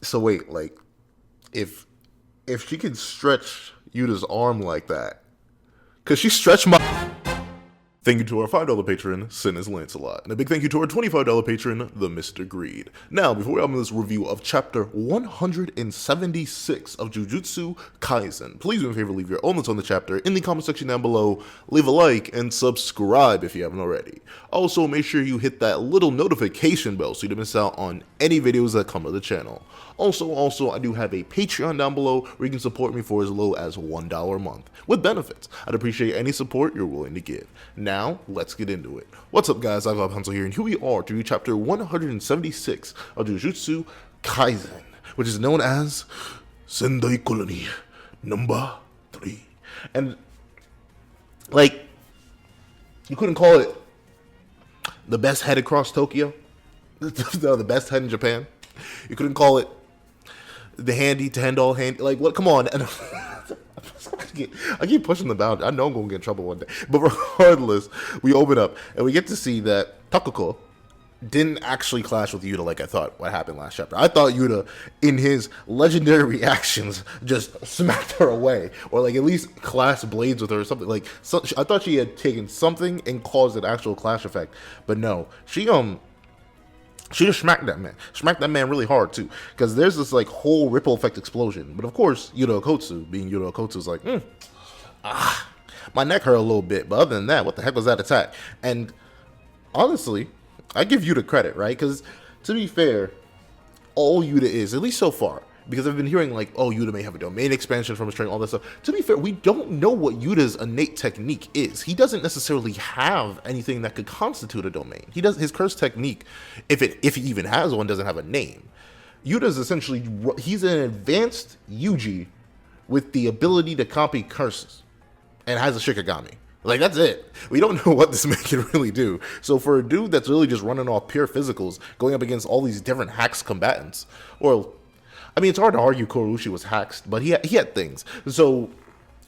So wait, like, if she can stretch Yuta's arm like that, cause she stretched my. Thank you to our $5 patron, Sinus Lancelot, and a big thank you to our $25 patron, the Mr. Greed. Now, before we open this review of chapter 176 of Jujutsu Kaisen, please do me a favor, leave your own thoughts on the chapter in the comment section down below, leave a like, and subscribe if you haven't already. Also, make sure you hit that little notification bell so you don't miss out on any videos that come to the channel. Also, I do have a Patreon down below where you can support me for as low as $1 a month, with benefits. I'd appreciate any support you're willing to give. Now, let's get into it. What's up, guys? I've got Pencil here, and here we are to review chapter 176 of Jujutsu Kaisen, which is known as Sendai Colony number 3. And, like, you couldn't call it the best head across Tokyo, the best head in Japan. You couldn't call it the handy to hand all handy. Like, what? Come on. And I keep pushing the boundary. I know I'm going to get in trouble one day. But regardless, we open up and we get to see that Takuko didn't actually clash with Yuta like I thought what happened last chapter. I thought Yuta, in his legendary reactions, just smacked her away. Or, like, at least clashed blades with her or something. Like, I thought she had taken something and caused an actual clash effect. But no. She just smacked that man. Smacked that man really hard, too. Because there's this, like, whole ripple effect explosion. But, of course, Yuta Okotsu, being Yuta Okotsu, is like, my neck hurt a little bit. But other than that, what the heck was that attack? And, honestly, I give Yuta credit, right? Because, to be fair, all Yuta is, at least so far, because I've been hearing, like, oh, Yuta may have a domain expansion from a string, all that stuff. To be fair, we don't know what Yuta's innate technique is. He doesn't necessarily have anything that could constitute a domain. His curse technique, if he even has one, doesn't have a name. Yuta's essentially, he's an advanced Yuji with the ability to copy curses and has a Shikigami. Like, that's it. We don't know what this man can really do. So for a dude that's really just running off pure physicals, going up against all these different hacks combatants, or, I mean, it's hard to argue Korushi was hacked, but he had things. So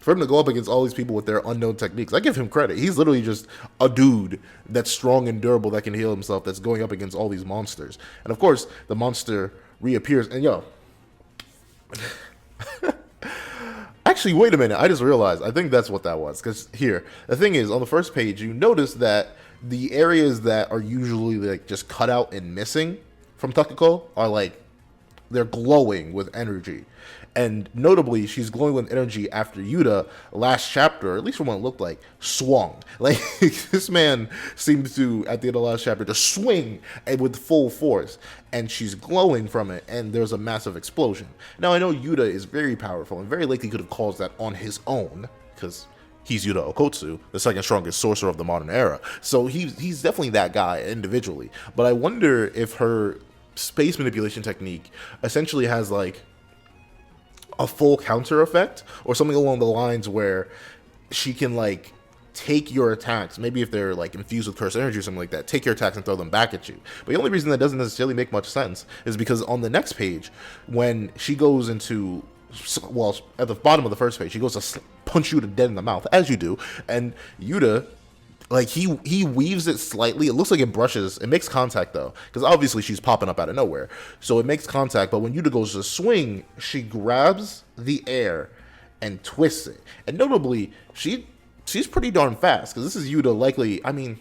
for him to go up against all these people with their unknown techniques, I give him credit. He's literally just a dude that's strong and durable that can heal himself, that's going up against all these monsters. And of course, the monster reappears. And yo, actually, wait a minute. I just realized. I think that's what that was. Because here, the thing is, on the first page, you notice that the areas that are usually, like, just cut out and missing from Takuko are, like, they're glowing with energy. And notably, she's glowing with energy after Yuta, last chapter, at least from what it looked like, swung. Like, this man seemed to, at the end of the last chapter, to swing with full force. And she's glowing from it, and there's a massive explosion. Now, I know Yuta is very powerful, and very likely could have caused that on his own, because he's Yuta Okotsu, the second strongest sorcerer of the modern era. So he's definitely that guy individually. But I wonder if her space manipulation technique essentially has, like, a full counter effect, or something along the lines where she can, like, take your attacks, maybe if they're, like, infused with curse energy or something like that, take your attacks and throw them back at you. But the only reason that doesn't necessarily make much sense is because on the next page, when she goes into, well, at the bottom of the first page, she goes to punch Yuta dead in the mouth, as you do, and Yuta, like, he weaves it slightly. It looks like it brushes. It makes contact, though, because obviously she's popping up out of nowhere. So it makes contact, but when Yuta goes to swing, she grabs the air and twists it. And notably, she's pretty darn fast, because this is Yuta likely, I mean,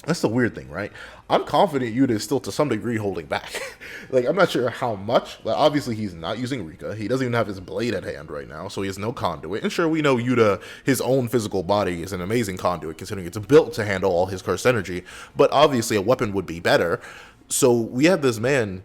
that's the weird thing, right? I'm confident Yuta is still to some degree holding back. Like, I'm not sure how much, but obviously he's not using Rika. He doesn't even have his blade at hand right now, so he has no conduit. And sure, we know Yuta, his own physical body, is an amazing conduit, considering it's built to handle all his cursed energy. But obviously a weapon would be better. So we have this man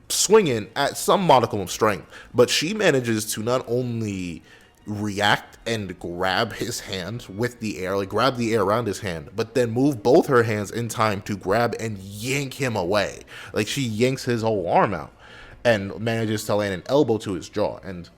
swinging at some modicum of strength, but she manages to not only react and grab his hand with the air, like grab the air around his hand, but then move both her hands in time to grab and yank him away. Like, she yanks his whole arm out and manages to land an elbow to his jaw. And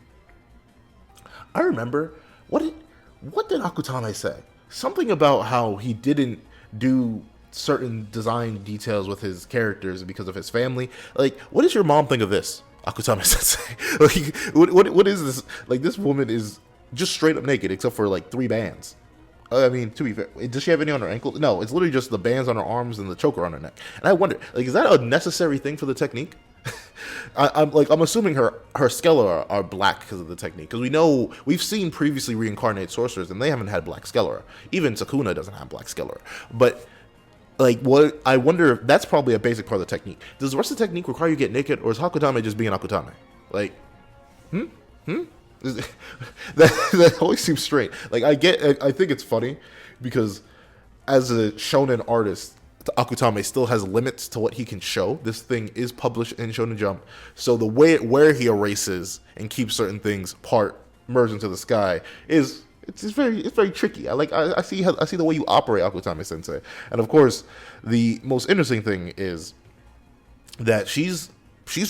I remember, what did Akutame say? Something about how he didn't do certain design details with his characters because of his family. Like, what does your mom think of this, Akutame Sensei? Like, what is this? Like, this woman is just straight up naked except for, like, 3 bands. I mean, to be fair, does she have any on her ankle? No, it's literally just the bands on her arms and the choker on her neck. And I wonder, like, is that a necessary thing for the technique? I'm assuming her sclera are black because of the technique. Because we've seen previously reincarnated sorcerers and they haven't had black sclera. Even Sukuna doesn't have black sclera. But like, what I wonder if that's probably a basic part of the technique. Does the rest of the technique require you to get naked, or is Hakutame just being Hakutame? Like, that always seems straight. Like, I think it's funny because as a shonen artist, Akutame still has limits to what he can show. This thing is published in Shonen Jump, so the way where he erases and keeps certain things merged into the sky is it's very tricky. I see the way you operate, Akutame Sensei, and of course, the most interesting thing is that she's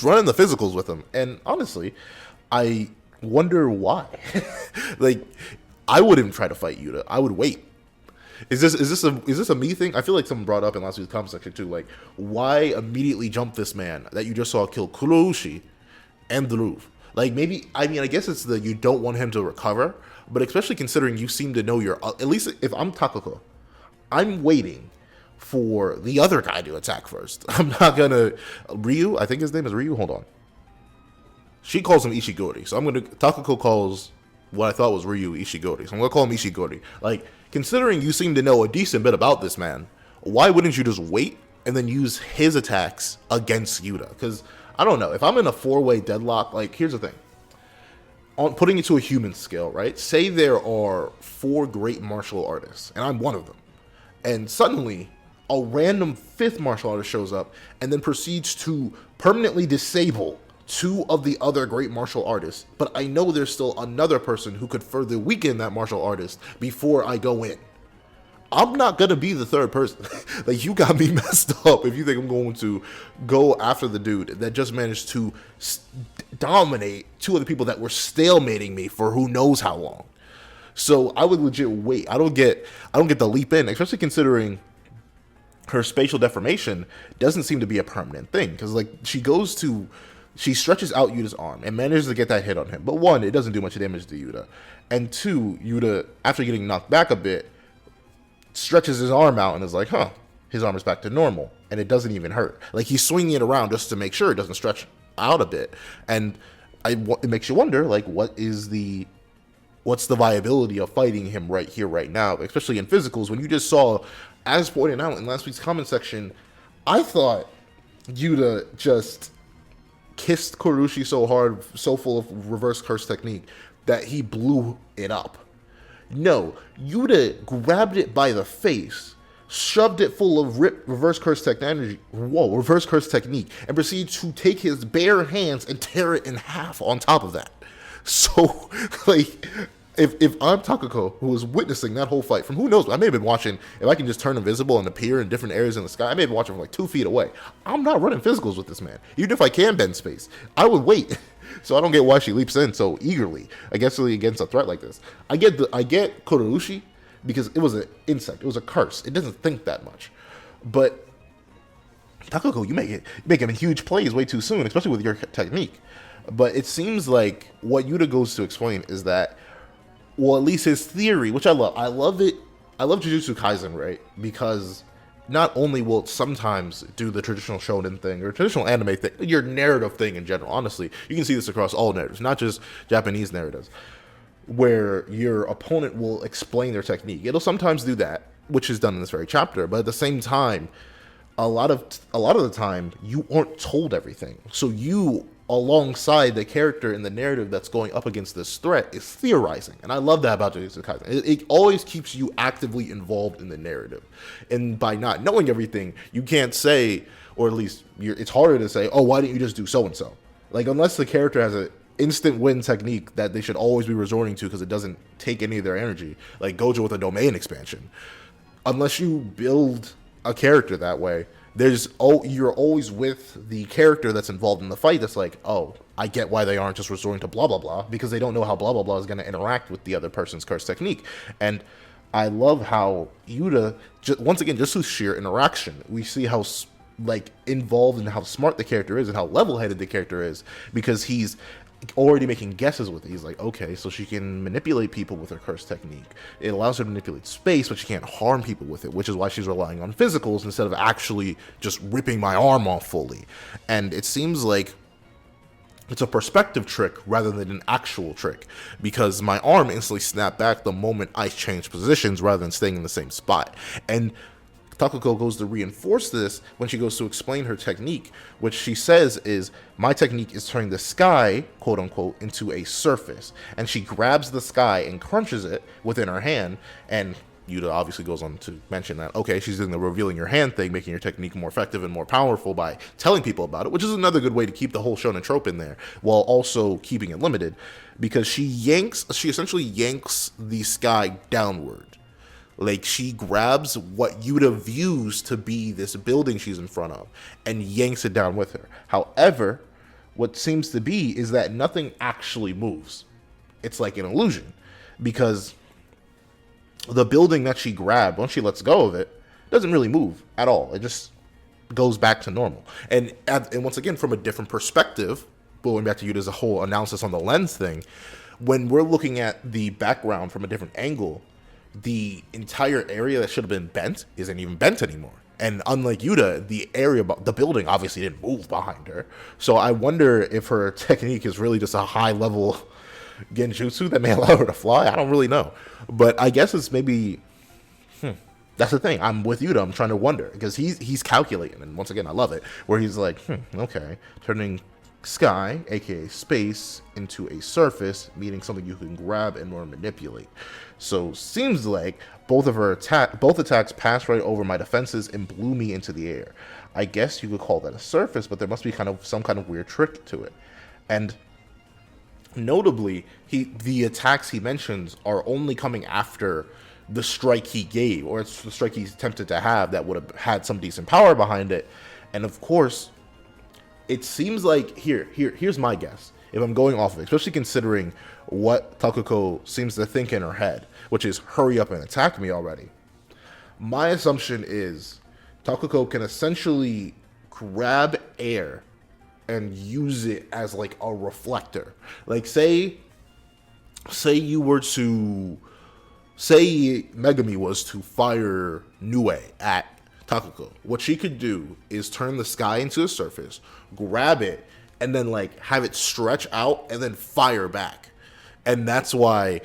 running the physicals with him, and honestly, I wonder why. Like, I wouldn't try to fight Yuta. I would wait. Is this a me thing? I feel like someone brought up in last week's comment section too. Like, why immediately jump this man that you just saw kill Kuroushi and the roof? Like, maybe, I guess it's you don't want him to recover, but especially considering you seem to know at least if I'm Takako, I'm waiting for the other guy to attack first. I'm not gonna Ryu. I think his name is Ryu. Hold on. She calls him Ishigori, so Takako calls what I thought was Ryu Ishigori, so I'm gonna call him Ishigori. Like, considering you seem to know a decent bit about this man, why wouldn't you just wait and then use his attacks against Yuta? Because, I don't know, if I'm in a 4-way deadlock, like, here's the thing. On putting it to a human scale, right? Say there are 4 great martial artists, and I'm one of them. And suddenly, a random 5th martial artist shows up and then proceeds to permanently disable 2 of the other great martial artists, but I know there's still another person who could further weaken that martial artist before I go in. I'm not gonna be the 3rd person. Like, you got me messed up if you think I'm going to go after the dude that just managed to dominate 2 other people that were stalemating me for who knows how long. So I would legit wait. I don't get the leap in, especially considering her spatial deformation doesn't seem to be a permanent thing. Because, like, she stretches out Yuta's arm and manages to get that hit on him. But 1, it doesn't do much damage to Yuta. And 2, Yuta, after getting knocked back a bit, stretches his arm out and is like, his arm is back to normal. And it doesn't even hurt. Like, he's swinging it around just to make sure it doesn't stretch out a bit. And it makes you wonder, like, what's the viability of fighting him right here, right now? Especially in physicals, when you just saw, as pointed out in last week's comment section, I thought Yuta just kissed Kuroushi so hard, so full of reverse curse technique, that he blew it up. No, Yuta grabbed it by the face, shoved it full of reverse curse technique, and proceeded to take his bare hands and tear it in half on top of that. So, like, if I'm Takako, who was witnessing that whole fight from who knows, I may have been watching, if I can just turn invisible and appear in different areas in the sky, I may have been watching from like 2 feet away. I'm not running physicals with this man. Even if I can bend space, I would wait. So I don't get why she leaps in so eagerly, I guess, really against a threat like this. I get Kuroushi because it was an insect. It was a curse. It doesn't think that much. But Takako, you make him in huge plays way too soon, especially with your technique. But it seems like what Yuta goes to explain is that, well, at least his theory, which I love. I love it. I love Jujutsu Kaisen, right? Because not only will it sometimes do the traditional shonen thing or traditional anime thing, your narrative thing in general, honestly, you can see this across all narratives, not just Japanese narratives, where your opponent will explain their technique. It'll sometimes do that, which is done in this very chapter, but at the same time, a lot of the time, you aren't told everything. So you, alongside the character in the narrative that's going up against this threat, is theorizing. And I love that about Jujutsu Kaisen. It always keeps you actively involved in the narrative. And by not knowing everything, you can't say, or at least it's harder to say, oh, why didn't you just do so-and-so? Like, unless the character has an instant win technique that they should always be resorting to because it doesn't take any of their energy, like Gojo with a domain expansion. Unless you build a character that way, you're always with the character that's involved in the fight that's like, oh, I get why they aren't just resorting to blah blah blah, because they don't know how blah blah blah is going to interact with the other person's curse technique. And I love how Yuta, once again, just through sheer interaction, we see how like involved and how smart the character is and how level-headed the character is, because he's already making guesses with it. He's like, okay, so she can manipulate people with her curse technique. It allows her to manipulate space, but she can't harm people with it, which is why she's relying on physicals instead of actually just ripping my arm off fully. And it seems like it's a perspective trick rather than an actual trick, because my arm instantly snapped back the moment I changed positions rather than staying in the same spot. And Takuko goes to reinforce this when she goes to explain her technique, which she says is, my technique is turning the sky, quote unquote, into a surface. And she grabs the sky and crunches it within her hand, and Yuta obviously goes on to mention that, okay, she's doing the revealing your hand thing, making your technique more effective and more powerful by telling people about it, which is another good way to keep the whole shonen trope in there while also keeping it limited, because she essentially yanks the sky downward. Like, she grabs what Yuta views to be this building she's in front of and yanks it down with her. However, what seems to be is that nothing actually moves. It's like an illusion, because the building that she grabbed, once she lets go of it, doesn't really move at all. It just goes back to normal. And once again, from a different perspective, going back to Yuta's whole analysis on the lens thing, when we're looking at the background from a different angle, the entire area that should have been bent isn't even bent anymore. And unlike Yuta, the building obviously didn't move behind her. So I wonder if her technique is really just a high level genjutsu that may allow her to fly. I don't really know. But I guess it's maybe, that's the thing. I'm with Yuta. I'm trying to wonder, because he's calculating. And once again, I love it, where he's like, okay, turning sky, aka space, into a surface, meaning something you can grab and or manipulate. So seems like both attacks passed right over my defenses and blew me into the air. I guess you could call that a surface, but there must be some kind of weird trick to it. And notably, the attacks he mentions are only coming after the strike he gave, or it's the strike he's attempted to have that would have had some decent power behind it. And of course, it seems like here's my guess, if I'm going off of it, especially considering what Takuko seems to think in her head, which is, hurry up and attack me already. My assumption is Takuko can essentially grab air and use it as like a reflector. Like, say Megami was to fire Nue at Takuko. What she could do is turn the sky into a surface, grab it, and then like have it stretch out and then fire back. And that's why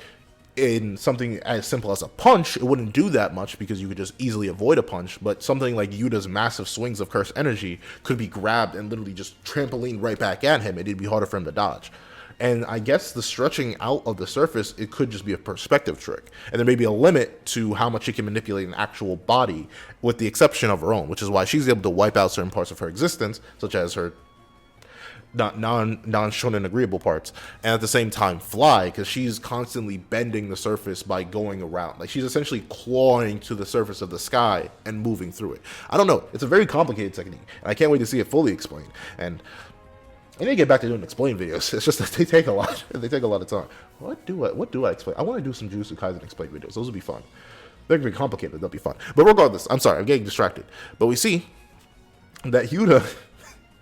in something as simple as a punch, it wouldn't do that much, because you could just easily avoid a punch. But something like Yuta's massive swings of cursed energy could be grabbed and literally just trampoline right back at him, and it'd be harder for him to dodge. And I guess the stretching out of the surface, it could just be a perspective trick. And there may be a limit to how much she can manipulate an actual body, with the exception of her own, which is why she's able to wipe out certain parts of her existence, such as her non-shonen agreeable parts, and at the same time fly, because she's constantly bending the surface by going around. Like, she's essentially clawing to the surface of the sky and moving through it. I don't know. It's a very complicated technique, and I can't wait to see it fully explained. And I need to get back to doing explain videos. It's just that they take a lot. They take a lot of time. What do I explain? I want to do some Jujutsu Kaisen explain videos. Those would be fun. They're gonna be complicated. They'll be fun. But regardless, I'm sorry. I'm getting distracted. But we see that Yuta,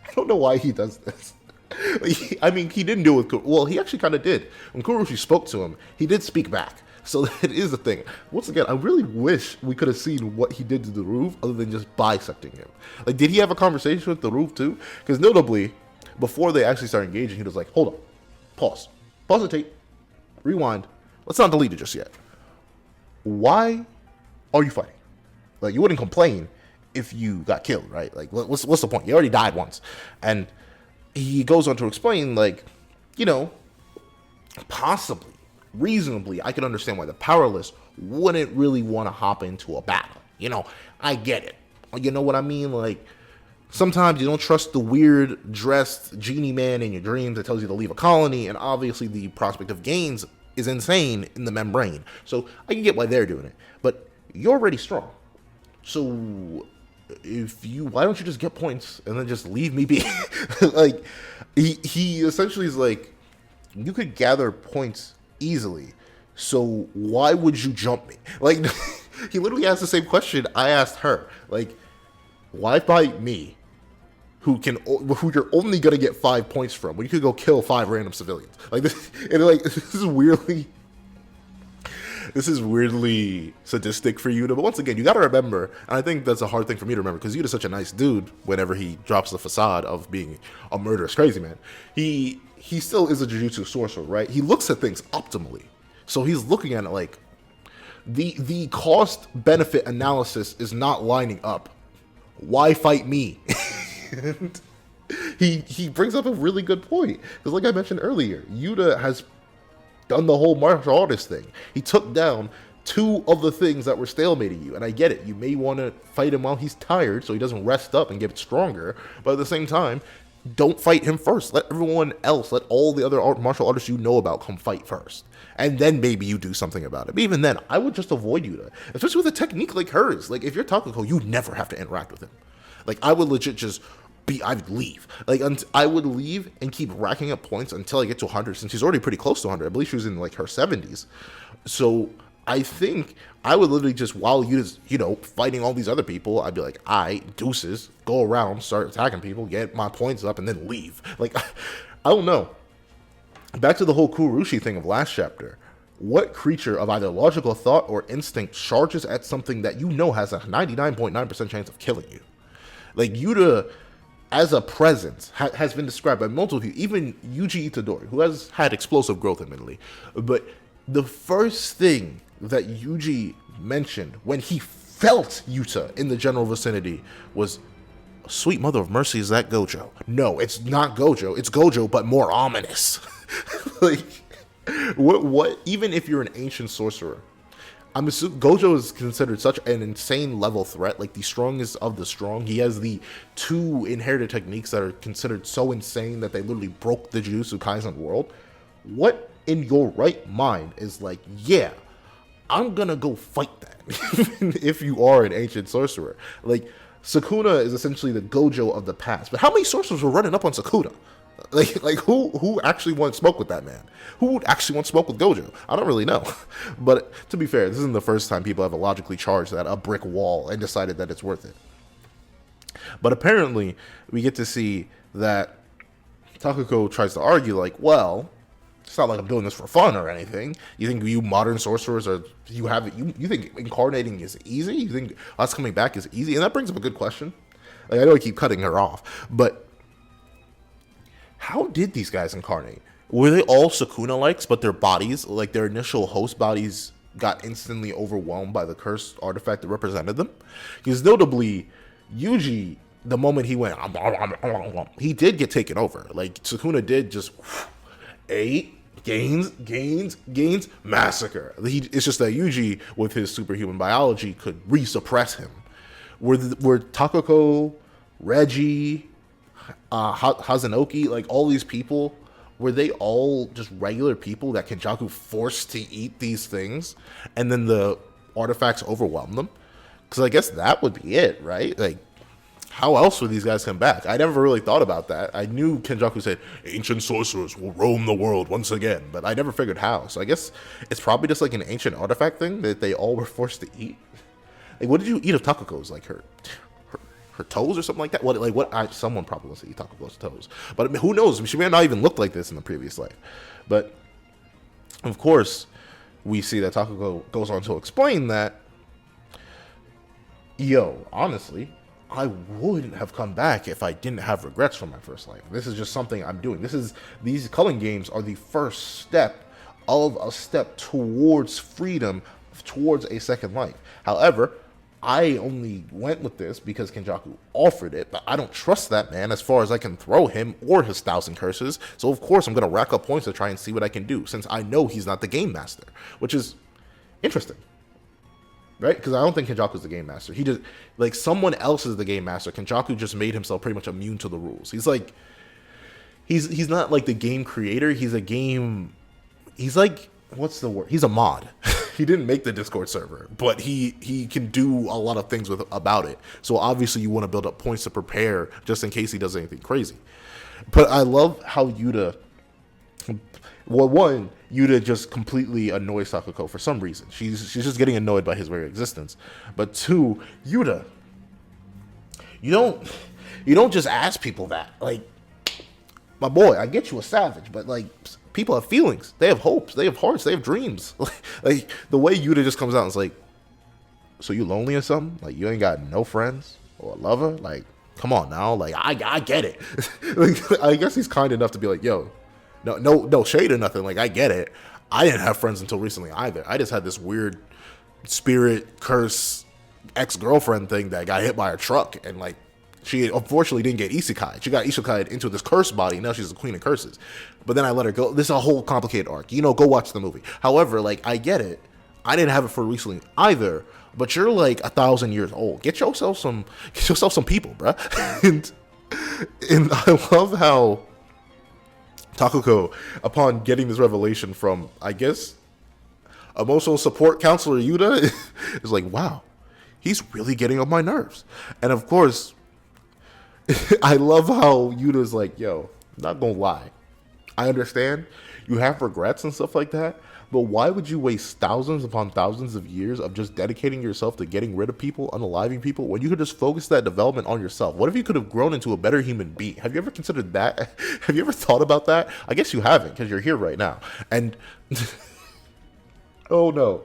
I don't know why he does this. I mean, he didn't do it with well, he actually kind of did. When Kurushi spoke to him, he did speak back. So that is a thing. Once again, I really wish we could have seen what he did to the roof other than just bisecting him. Like, did he have a conversation with the roof too? Because notably, before they actually started engaging, he was like, hold on, pause the tape, rewind, let's not delete it just yet. Why are you fighting? Like, you wouldn't complain if you got killed, right? Like, what's the point? You already died once. And he goes on to explain, like, you know, possibly, reasonably, I can understand why the powerless wouldn't really want to hop into a battle. You know, I get it. You know what I mean? Like, sometimes you don't trust the weird dressed genie man in your dreams that tells you to leave a colony, and obviously the prospect of gains is insane in the membrane. So I can get why they're doing it, but you're already strong. So why don't you just get points and then just leave me be? Like, he essentially is like, you could gather points easily, so why would you jump me? Like, he literally asked the same question I asked her. Like, why fight me, who you're only gonna get 5 points from, when you could go kill 5 random civilians? Like, this, and like, this is weirdly sadistic for Yuta. But once again, you got to remember, and I think that's a hard thing for me to remember, because Yuta's such a nice dude whenever he drops the facade of being a murderous crazy man. He he still is a Jujutsu sorcerer, right? He looks at things optimally. So he's looking at it like the cost benefit analysis is not lining up. Why fight me? And he brings up a really good point, because like I mentioned earlier, Yuta has done the whole martial artist thing. He took down two of the things that were stalemating you, and I get it. You may want to fight him while he's tired so he doesn't rest up and get stronger, but at the same time, don't fight him first. Let everyone else, let all the other martial artists you know about come fight first, and then maybe you do something about it. But even then, I would just avoid Yuta, especially with a technique like hers. Like, if you're Takuko, you never have to interact with him. Like, I would legit just I would leave. Like, I would leave and keep racking up points until I get to 100, since she's already pretty close to 100. I believe she was in, like, her 70s. So I think I would literally just, while Yuta's, fighting all these other people, I'd be like, deuces, go around, start attacking people, get my points up, and then leave. Like, I don't know. Back to the whole Kurushi thing of last chapter. What creature of either logical thought or instinct charges at something that has a 99.9% chance of killing you? Like, Yuta, as a presence, has been described by multiple people, even Yuji Itadori, who has had explosive growth, admittedly. But the first thing that Yuji mentioned when he felt Yuta in the general vicinity was, sweet mother of mercy, is that Gojo? No, it's not Gojo. It's Gojo, but more ominous. Like, what? Even if you're an ancient sorcerer, I'm assuming Gojo is considered such an insane level threat, like the strongest of the strong. He has the two inherited techniques that are considered so insane that they literally broke the Jujutsu Kaisen world. What in your right mind is like, yeah, I'm gonna go fight that, even if you are an ancient sorcerer? Like, Sukuna is essentially the Gojo of the past. But how many sorcerers were running up on Sukuna? Like who actually wants smoke with that man? Who would actually want smoke with Gojo? I don't really know. But to be fair, this isn't the first time people have illogically charged that a brick wall and decided that it's worth it. But apparently, we get to see that Takuko tries to argue, like, well, it's not like I'm doing this for fun or anything. You think you modern sorcerers you think incarnating is easy? You think us coming back is easy? And that brings up a good question. Like, I know I keep cutting her off, but how did these guys incarnate? Were they all Sukuna-likes, but their bodies, like their initial host bodies, got instantly overwhelmed by the cursed artifact that represented them? Because notably, Yuji, the moment he went, he did get taken over. Like, Sukuna did just gains, massacre. It's just that Yuji, with his superhuman biology, could resuppress him. Were Takuko, Reggie, Hazanoki, like all these people, were they all just regular people that Kenjaku forced to eat these things, and then the artifacts overwhelmed them? Because I guess that would be it, right? Like, how else would these guys come back? I never really thought about that. I knew Kenjaku said, ancient sorcerers will roam the world once again, but I never figured how. So I guess it's probably just like an ancient artifact thing that they all were forced to eat. Like, what did you eat of Takuko's? Like her toes or something like that? Someone probably wants to eat Takuko's toes. But I mean, who knows? I mean, she may not even look like this in the previous life. But, of course, we see that Takuko goes on to explain that, honestly, I wouldn't have come back if I didn't have regrets from my first life. This is just something I'm doing. These culling games are the first step of a step towards freedom, towards a second life. However, I only went with this because Kenjaku offered it, but I don't trust that man as far as I can throw him or his 1,000 curses. So of course I'm going to rack up points to try and see what I can do, since I know he's not the game master, which is interesting. Right? Because I don't think Kenjaku's the game master. He just, like, someone else is the game master. Kenjaku just made himself pretty much immune to the rules. He's like, he's not like the game creator. He's like, what's the word? He's a mod. He didn't make the Discord server, but he can do a lot of things about it. So obviously you want to build up points to prepare just in case he does anything crazy. But I love how Yuta, well, one, Yuta just completely annoys Takuko for some reason. She's just getting annoyed by his very existence. But two, Yuta, you don't just ask people that. Like, my boy, I get you a savage, but like, people have feelings. They have hopes. They have hearts. They have dreams. Like the way Yuta just comes out and is like, so you lonely or something? Like, you ain't got no friends or a lover? Like, come on now. Like, I get it. Like, I guess he's kind enough to be like, yo, No shade or nothing. Like, I get it. I didn't have friends until recently either. I just had this weird spirit curse ex-girlfriend thing that got hit by a truck, and like, she unfortunately didn't get isekai. She got isekai into this cursed body. Now she's the queen of curses. But then I let her go. This is a whole complicated arc. Go watch the movie. However, like, I get it. I didn't have it for recently either. But you're like 1,000 years old. Get yourself some people, bruh. and I love how Takuko, upon getting this revelation from, I guess, emotional support counselor Yuta, is like, wow, he's really getting on my nerves. And of course, I love how Yuta's like, yo, not gonna lie, I understand you have regrets and stuff like that, but why would you waste thousands upon thousands of years of just dedicating yourself to getting rid of people, unaliving people, when you could just focus that development on yourself? What if you could have grown into a better human being? Have you ever considered that? Have you ever thought about that? I guess you haven't, because you're here right now. And oh no,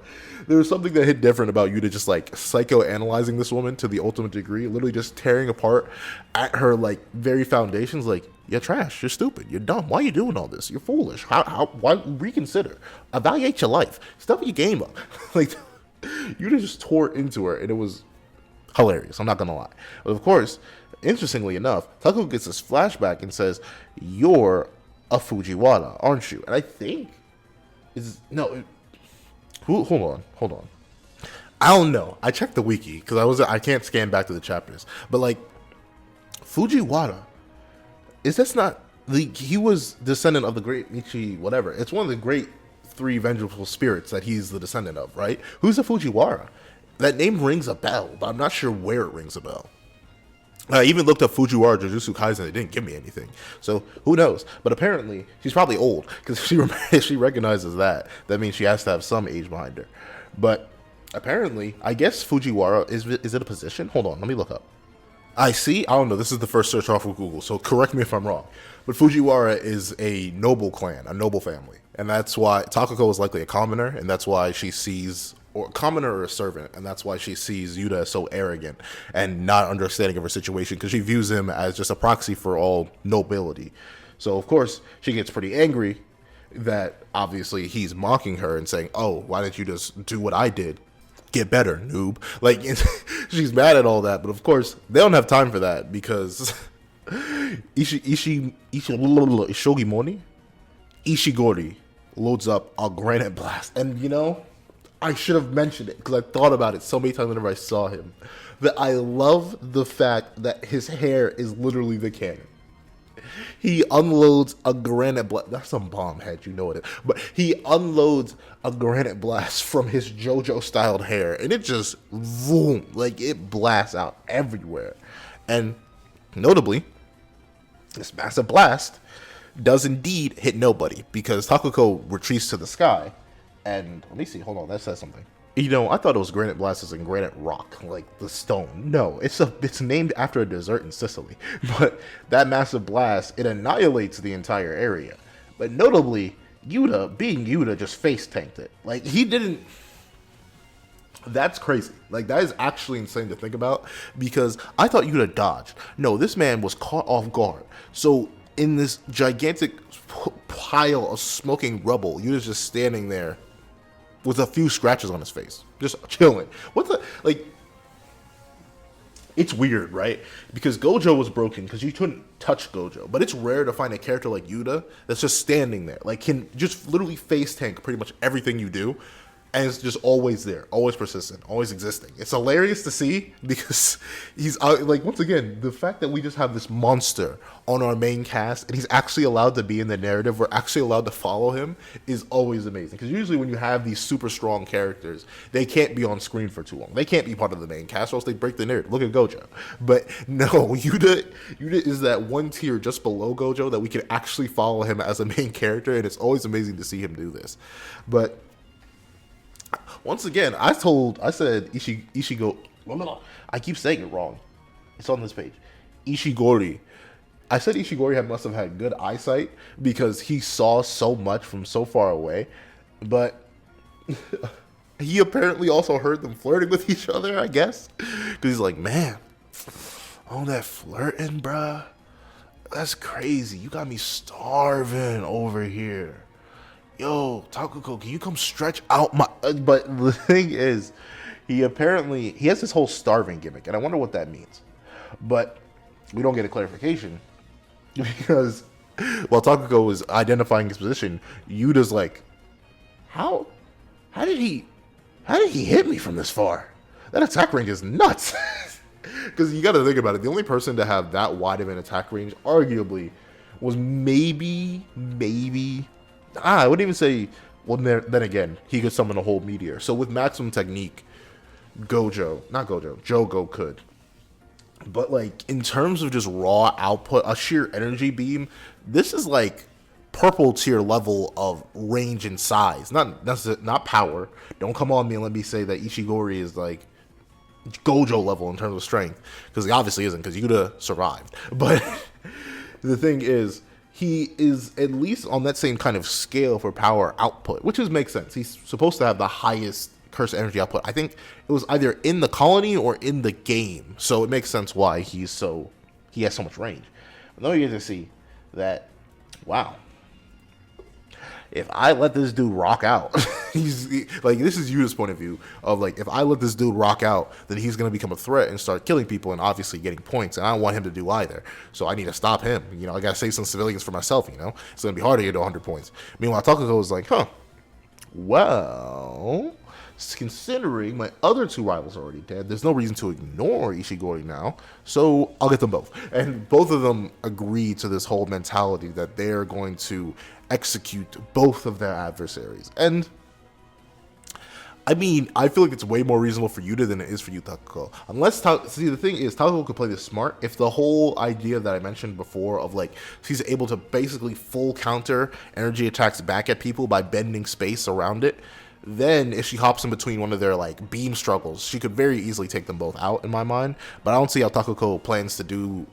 there was something that hit different about you to just like psychoanalyzing this woman to the ultimate degree, literally just tearing apart at her like very foundations. Like, you're trash, you're stupid, you're dumb. Why are you doing all this? You're foolish. Why reconsider? Evaluate your life. Step your game up. Like, you just tore into her, and it was hilarious. I'm not gonna lie. But of course, interestingly enough, Takuko gets this flashback and says, "You're a Fujiwara, aren't you?" And I think hold on. I don't know. I checked the wiki because I can't scan back to the chapters. But like, Fujiwara, is this not he was descendant of the great Michi whatever. It's one of the great 3 vengeful spirits that he's the descendant of, right? Who's the Fujiwara? That name rings a bell, but I'm not sure where it rings a bell. I even looked up Fujiwara Jujutsu Kaisen. It didn't give me anything. So who knows? But apparently she's probably old because she recognizes that. That means she has to have some age behind her. But apparently, I guess Fujiwara is it a position? Hold on, let me look up. I don't know. This is the first search off of Google, so correct me if I'm wrong. But Fujiwara is a noble clan, a noble family, and that's why Takuko is likely a commoner, and that's why she sees. Or a commoner or a servant, and that's why she sees Yuta as so arrogant and not understanding of her situation, because she views him as just a proxy for all nobility. So of course she gets pretty angry that obviously he's mocking her and saying, "Oh, why didn't you just do what I did? Get better, noob." Like, she's mad at all that, but of course they don't have time for that because Ishigori loads up a granite blast, and I should have mentioned it because I thought about it so many times whenever I saw him. That I love the fact that his hair is literally the cannon. He unloads a granite blast. That's some bomb head, you know it is. But he unloads a granite blast from his JoJo-styled hair, and it just, boom, like it blasts out everywhere. And notably, this massive blast does indeed hit nobody because Takuko retreats to the sky. And let me see, hold on, that says something. I thought it was granite blast as in granite rock, like the stone. No, it's named after a desert in Sicily. But that massive blast, it annihilates the entire area. But notably, Yuta, being Yuta, just face tanked it. Like, he didn't. That's crazy. Like, that is actually insane to think about because I thought Yuta dodged. No, this man was caught off guard. So in this gigantic pile of smoking rubble, Yuta's just standing there with a few scratches on his face, just chilling. It's weird, right? Because Gojo was broken because you couldn't touch Gojo, but it's rare to find a character like Yuta that's just standing there, like can just literally face tank pretty much everything you do, and it's just always there, always persistent, always existing. It's hilarious to see because he's like, once again, the fact that we just have this monster on our main cast and he's actually allowed to be in the narrative, we're actually allowed to follow him, is always amazing. Because usually when you have these super strong characters, they can't be on screen for too long. They can't be part of the main cast or else they break the narrative. Look at Gojo. But no, Yuta is that one tier just below Gojo that we can actually follow him as a main character, and it's always amazing to see him do this. But once again, I said Ishigo. I keep saying it wrong. It's on this page. Ishigori. I said Ishigori must have had good eyesight because he saw so much from so far away. But he apparently also heard them flirting with each other, I guess. Because he's like, man, all that flirting, bruh. That's crazy. You got me starving over here. Yo, Takuko, can you come stretch out my... But the thing is, he has this whole starving gimmick, and I wonder what that means. But we don't get a clarification because while Takuko is identifying his position, Yuta's like, how did he hit me from this far? That attack range is nuts. Because you got to think about it. The only person to have that wide of an attack range, arguably, was maybe, I wouldn't even say, well, then again, he could summon a whole meteor. So with maximum technique, Jogo could. But like, in terms of just raw output, a sheer energy beam, this is like purple tier level of range and size. Not power. Don't come on me and let me say that Ishigori is like Gojo level in terms of strength, because he obviously isn't, because Yuta survived. But the thing is, he is at least on that same kind of scale for power output, which makes sense. He's supposed to have the highest curse energy output. I think it was either in the colony or in the game, so it makes sense why he has so much range. But now you get to see that, wow, if I let this dude rock out, this is Yuta's point of view of like, if I let this dude rock out, then he's going to become a threat and start killing people and obviously getting points. And I don't want him to do either. So I need to stop him. I got to save some civilians for myself, It's going to be hard to get to 100 points. Meanwhile, Takuko is like, well, considering my other two rivals are already dead, there's no reason to ignore Ishigori now, so I'll get them both. And both of them agree to this whole mentality that they're going to execute both of their adversaries. And I mean, I feel like it's way more reasonable for Yuta than it is for you, Takuko. The thing is, Takuko could play this smart if the whole idea that I mentioned before of like, he's able to basically full counter energy attacks back at people by bending space around it. Then if she hops in between one of their like beam struggles, she could very easily take them both out in my mind. But I don't see how Takuko plans to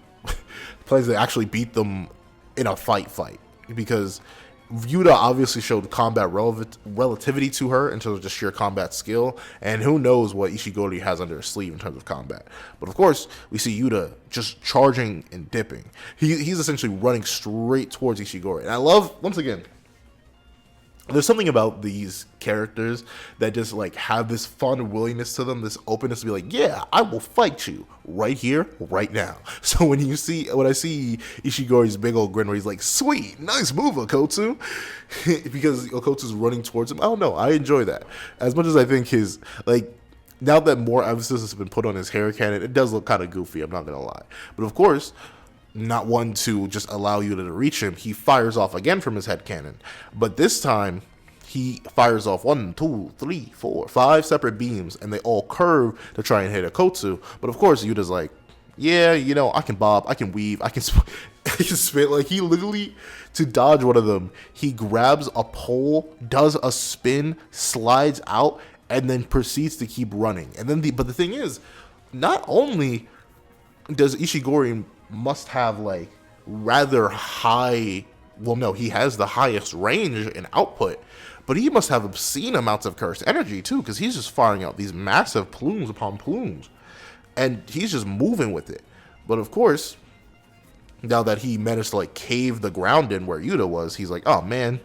actually beat them in a fight, because Yuta obviously showed combat relativity to her in terms of just sheer combat skill, and who knows what Ishigori has under his sleeve in terms of combat. But of course, we see Yuta just charging and dipping. He's essentially running straight towards Ishigori. And I love, once again, there's something about these characters that just like have this fun willingness to them, this openness to be like, yeah, I will fight you right here, right now. So when I see Ishigori's big old grin where he's like, sweet, nice move, Okotsu, because Okotsu's running towards him, I don't know, I enjoy that. As much as I think his, like, now that more emphasis has been put on his hair cannon, it does look kind of goofy, I'm not gonna lie. But of course, not one to just allow you to reach him, he fires off again from his head cannon. But this time, he fires off 1, 2, 3, 4, 5 separate beams, and they all curve to try and hit Okotsu. But of course, Yuta's like, yeah, I can bob, I can weave, I can spit. Like, he literally, to dodge one of them, he grabs a pole, does a spin, slides out, and then proceeds to keep running. And then but the thing is, not only does Ishigori must have like rather high, well, no, he has the highest range and output, but he must have obscene amounts of cursed energy too, because he's just firing out these massive plumes upon plumes, and he's just moving with it. But of course, now that he managed to like cave the ground in where Yuta was, he's like, oh man,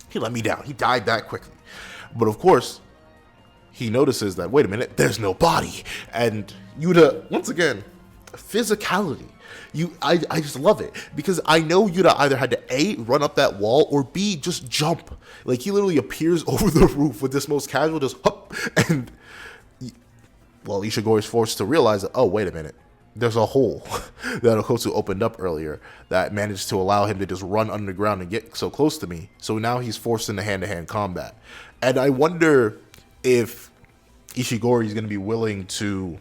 he let me down, he died that quickly. But of course, he notices that, wait a minute, there's no body. And Yuta, once again, physicality. I just love it, because I know Yuta either had to A, run up that wall, or B, just jump. Like, he literally appears over the roof with this most casual just hop, and well, Ishigori is forced to realize that, oh, wait a minute, there's a hole that Okotsu opened up earlier that managed to allow him to just run underground and get so close to me. So now he's forced into hand-to-hand combat. And I wonder if Ishigori is going to be willing to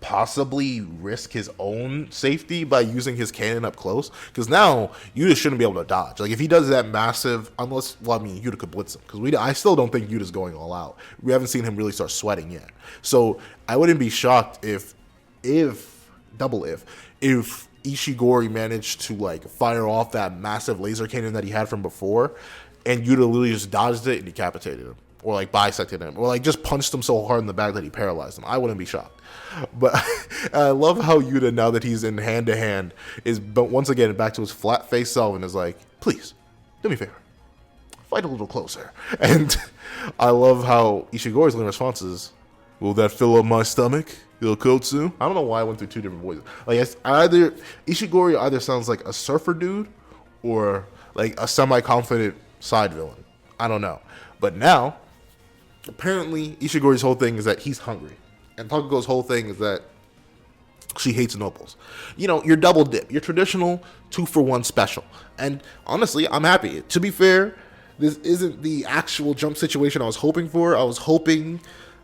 possibly risk his own safety by using his cannon up close, because now Yuta shouldn't be able to dodge. Like, if he does that massive, unless, well, I mean, Yuta could blitz him, because I still don't think Yuta's going all out. We haven't seen him really start sweating yet. So I wouldn't be shocked if Ishigori managed to like fire off that massive laser cannon that he had from before, and Yuta literally just dodged it and decapitated him. or like bisected him, or like just punched him so hard in the back that he paralyzed him. I wouldn't be shocked. But I love how Yuta, now that he's in hand to hand, is but once again back to his flat face self and is like, please, do me a favor, fight a little closer. And I love how Ishigori's only response is, will that fill up my stomach, Ilkotsu? I don't know why I went through two different voices. Like, Ishigori either sounds like a surfer dude or like a semi-confident side villain. I don't know. But now, apparently, Ishigori's whole thing is that he's hungry. And Takuko's whole thing is that she hates nobles. You know, your double dip, your traditional 2-for-1 special. And honestly, I'm happy. To be fair, this isn't the actual jump situation I was hoping for. I was hoping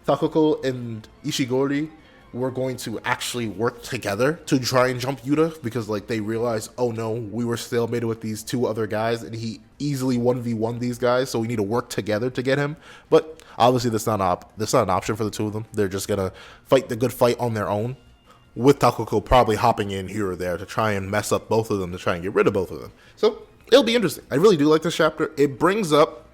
Takuko and Ishigori were going to actually work together to try and jump Yuta, because like they realized, oh no, we were stalemated with these two other guys and he easily 1v1 these guys, so we need to work together to get him. But obviously that's not an option for the two of them. They're just gonna fight the good fight on their own, with Takuko probably hopping in here or there to try and mess up both of them, to try and get rid of both of them. So it'll be interesting. I really do like this chapter. It brings up,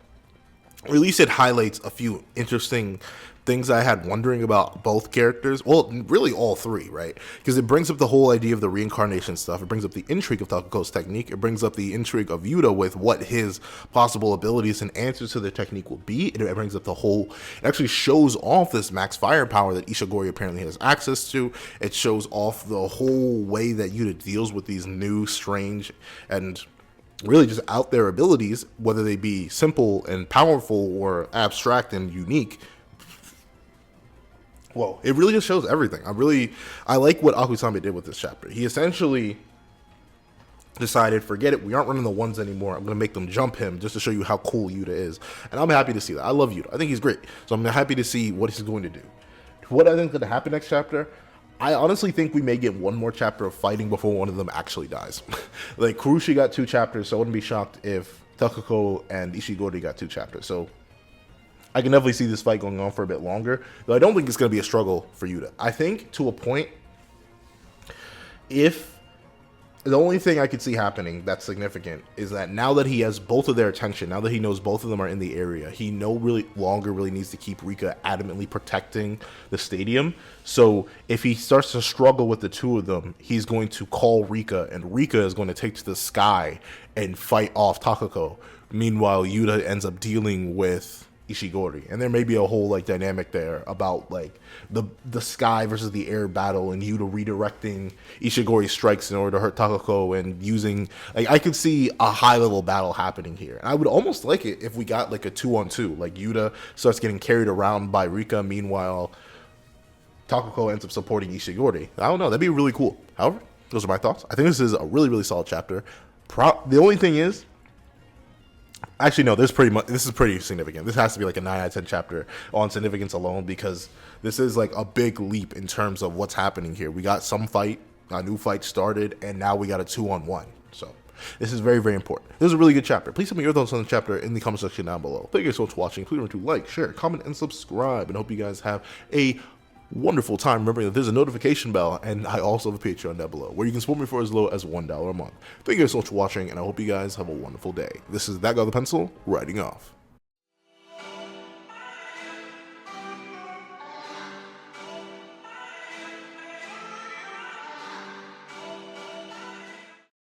or at least it highlights a few interesting things I had wondering about both characters. Well, really all three, right? Because it brings up the whole idea of the reincarnation stuff. It brings up the intrigue of Takuko's technique. It brings up the intrigue of Yuta with what his possible abilities and answers to the technique will be. It brings up the whole, it actually shows off this max firepower that Ishigori apparently has access to. It shows off the whole way that Yuta deals with these new, strange, and really just out there abilities, whether they be simple and powerful or abstract and unique. Whoa, it really just shows everything. I like what Akusame did with this chapter. He essentially decided, forget it, we aren't running the ones anymore. I'm going to make them jump him just to show you how cool Yuta is. And I'm happy to see that. I love Yuta. I think he's great. So I'm happy to see what he's going to do. What I think is going to happen next chapter, I honestly think we may get one more chapter of fighting before one of them actually dies. Like, Kurushi got 2 chapters, so I wouldn't be shocked if Takuko and Ishigori got 2 chapters. So I can definitely see this fight going on for a bit longer, though I don't think it's going to be a struggle for Yuta. I think to a point, if the only thing I could see happening that's significant is that now that he has both of their attention, now that he knows both of them are in the area, he no longer really needs to keep Rika adamantly protecting the stadium. So if he starts to struggle with the two of them, he's going to call Rika, and Rika is going to take to the sky and fight off Takuko. Meanwhile, Yuta ends up dealing with Ishigori, and there may be a whole like dynamic there about like the sky versus the air battle, and Yuta redirecting Ishigori's strikes in order to hurt Takuko, and using, like, I could see a high level battle happening here. And I would almost like it if we got like a 2-on-2, like Yuta starts getting carried around by Rika, meanwhile Takuko ends up supporting Ishigori. I don't know, that'd be really cool. However, those are my thoughts. I think this is a really, really solid chapter. The only thing is, actually, no, this is pretty significant. This has to be like a 9 out of 10 chapter on significance alone, because this is like a big leap in terms of what's happening here. We got a new fight started, and now we got a 2-on-1. So this is very, very important. This is a really good chapter. Please tell me your thoughts on the chapter in the comment section down below. Thank you so much for watching. Please remember to like, share, comment, and subscribe. And I hope you guys have a wonderful time. Remembering that there's a notification bell, and I also have a Patreon down below where you can support me for as low as $1 a month. Thank you guys so much for watching, and I hope you guys have a wonderful day. This is That Guy with the Pencil, writing off.